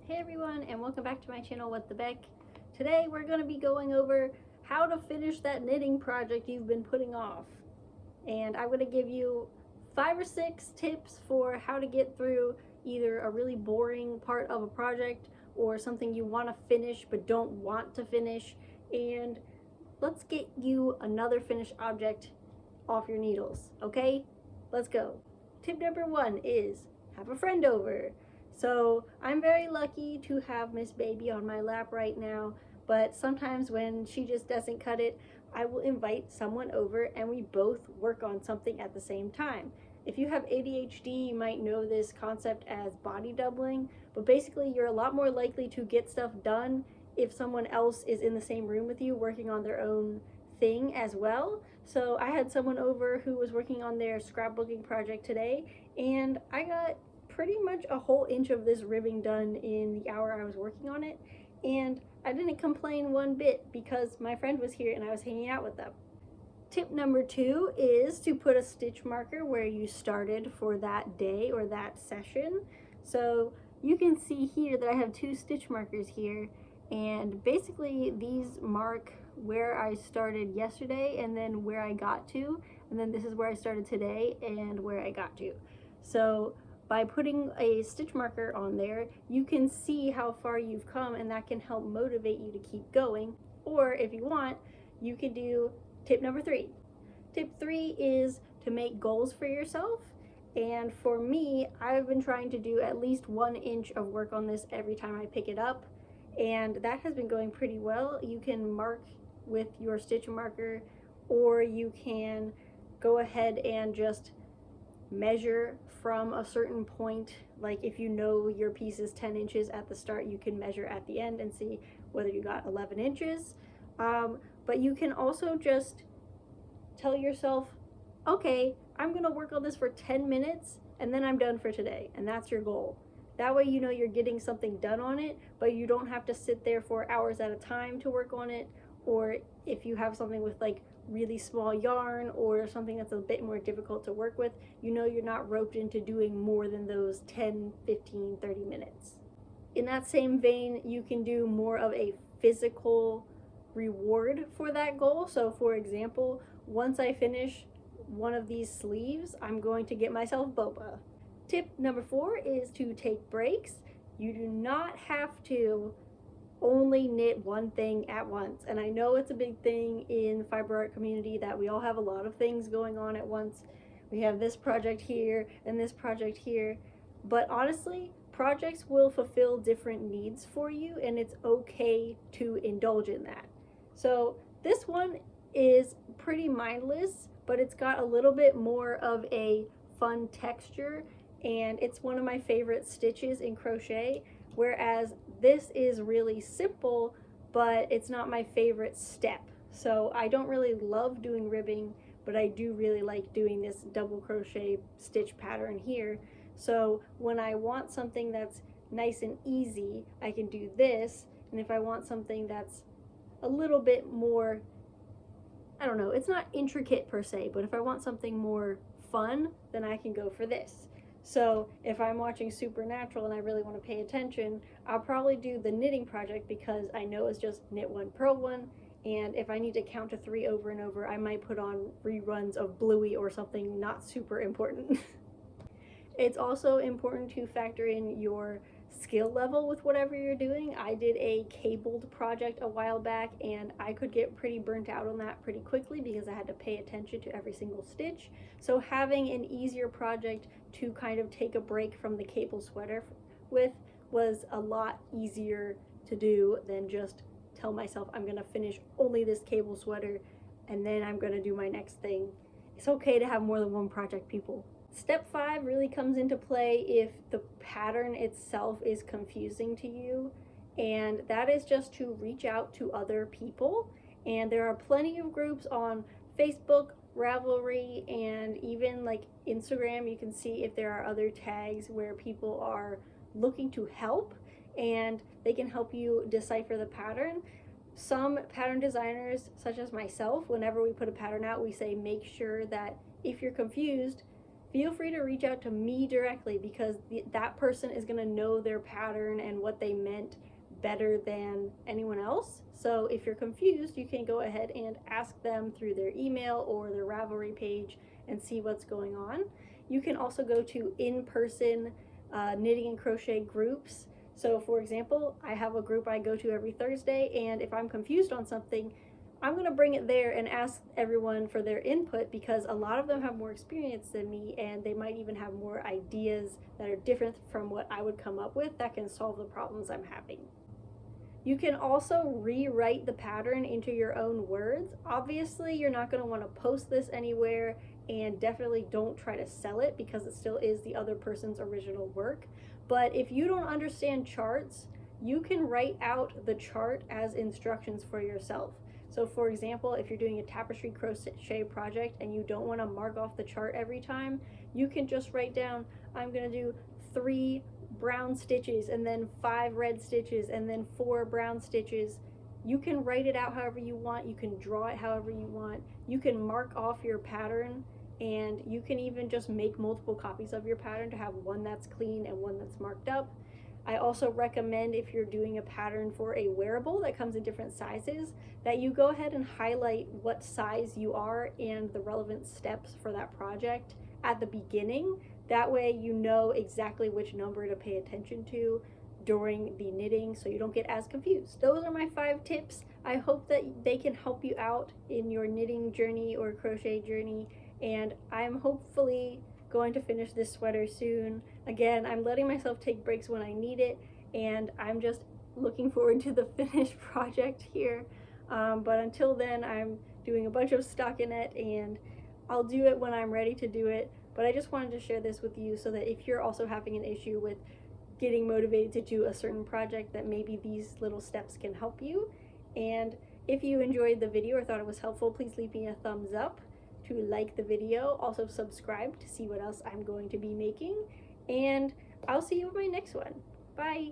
Hey everyone, and welcome back to my channel, What the Beck. Today we're going to be going over how to finish that knitting project you've been putting off. And I'm going to give you 5 or 6 tips for how to get through either a really boring part of a project or something you want to finish but don't want to finish. And let's get you another finished object off your needles, okay? Let's go. Tip number 1 is have a friend over. So I'm very lucky to have Miss Baby on my lap right now, but sometimes when she just doesn't cut it, I will invite someone over and we both work on something at the same time. If you have ADHD, you might know this concept as body doubling, but basically you're a lot more likely to get stuff done if someone else is in the same room with you working on their own thing as well. So I had someone over who was working on their scrapbooking project today, and I got pretty much a whole inch of this ribbing done in the hour I was working on it, and I didn't complain one bit because my friend was here and I was hanging out with them. Tip number 2 is to put a stitch marker where you started for that day or that session. So you can see here that I have 2 stitch markers here, and basically these mark where I started yesterday and then where I got to, and then this is where I started today and where I got to. So by putting a stitch marker on there, you can see how far you've come, and that can help motivate you to keep going. Or if you want, you can do tip number 3. Tip 3 is to make goals for yourself. And for me, I've been trying to do at least 1 inch of work on this every time I pick it up, and that has been going pretty well. You can mark with your stitch marker, or you can go ahead and just measure from a certain point. Like if you know your piece is 10 inches at the start, you can measure at the end and see whether you got 11 inches. But you can also just tell yourself, okay, I'm gonna work on this for 10 minutes and then I'm done for today, and that's your goal. That way you know you're getting something done on it, but you don't have to sit there for hours at a time to work on it. Or if you have something with like really small yarn or something that's a bit more difficult to work with, you know you're not roped into doing more than those 10, 15, 30 minutes. In that same vein, you can do more of a physical reward for that goal. So for example, once I finish one of these sleeves, I'm going to get myself boba. Tip number 4 is to take breaks. You do not have to only knit one thing at once. And I know it's a big thing in the fiber art community that we all have a lot of things going on at once. We have this project here and this project here, but honestly, projects will fulfill different needs for you, and it's okay to indulge in that. So this one is pretty mindless, but it's got a little bit more of a fun texture, and it's one of my favorite stitches in crochet, whereas this is really simple, but it's not my favorite step. So I don't really love doing ribbing, but I do really like doing this double crochet stitch pattern here. So when I want something that's nice and easy, I can do this. And if I want something that's a little bit more, I don't know, it's not intricate per se, but if I want something more fun, then I can go for this. So if I'm watching Supernatural and I really want to pay attention, I'll probably do the knitting project because I know it's just knit 1, purl 1, and if I need to count to 3 over and over, I might put on reruns of Bluey or something not super important. It's also important to factor in your skill level with whatever you're doing. I did a cabled project a while back, and I could get pretty burnt out on that pretty quickly because I had to pay attention to every single stitch. So having an easier project to kind of take a break from the cable sweater with was a lot easier to do than just tell myself I'm gonna finish only this cable sweater and then I'm gonna do my next thing. It's okay to have more than one project, people. Step 5 really comes into play if the pattern itself is confusing to you, and that is just to reach out to other people. And there are plenty of groups on Facebook, Ravelry, and even like Instagram. You can see if there are other tags where people are looking to help, and they can help you decipher the pattern. Some pattern designers, such as myself, whenever we put a pattern out, we say make sure that if you're confused, feel free to reach out to me directly, because that person is going to know their pattern and what they meant better than anyone else. So if you're confused, you can go ahead and ask them through their email or their Ravelry page and see what's going on. You can also go to in-person knitting and crochet groups. So for example, I have a group I go to every Thursday, and if I'm confused on something, I'm going to bring it there and ask everyone for their input, because a lot of them have more experience than me, and they might even have more ideas that are different from what I would come up with that can solve the problems I'm having. You can also rewrite the pattern into your own words. Obviously, you're not going to want to post this anywhere, and definitely don't try to sell it, because it still is the other person's original work. But if you don't understand charts, you can write out the chart as instructions for yourself. So for example, if you're doing a tapestry crochet project and you don't want to mark off the chart every time, you can just write down, I'm going to do 3 brown stitches and then 5 red stitches and then 4 brown stitches. You can write it out however you want. You can draw it however you want. You can mark off your pattern, and you can even just make multiple copies of your pattern to have one that's clean and one that's marked up. I also recommend, if you're doing a pattern for a wearable that comes in different sizes, that you go ahead and highlight what size you are and the relevant steps for that project at the beginning. That way you know exactly which number to pay attention to during the knitting, so you don't get as confused. Those are my 5 tips. I hope that they can help you out in your knitting journey or crochet journey, and I'm hopefully going to finish this sweater soon. Again, I'm letting myself take breaks when I need it, and I'm just looking forward to the finished project here. But until then, I'm doing a bunch of stockinette, and I'll do it when I'm ready to do it. But I just wanted to share this with you, so that if you're also having an issue with getting motivated to do a certain project, that maybe these little steps can help you. And if you enjoyed the video or thought it was helpful, please leave me a thumbs up, to like the video, also subscribe to see what else I'm going to be making, and I'll see you in my next one. Bye!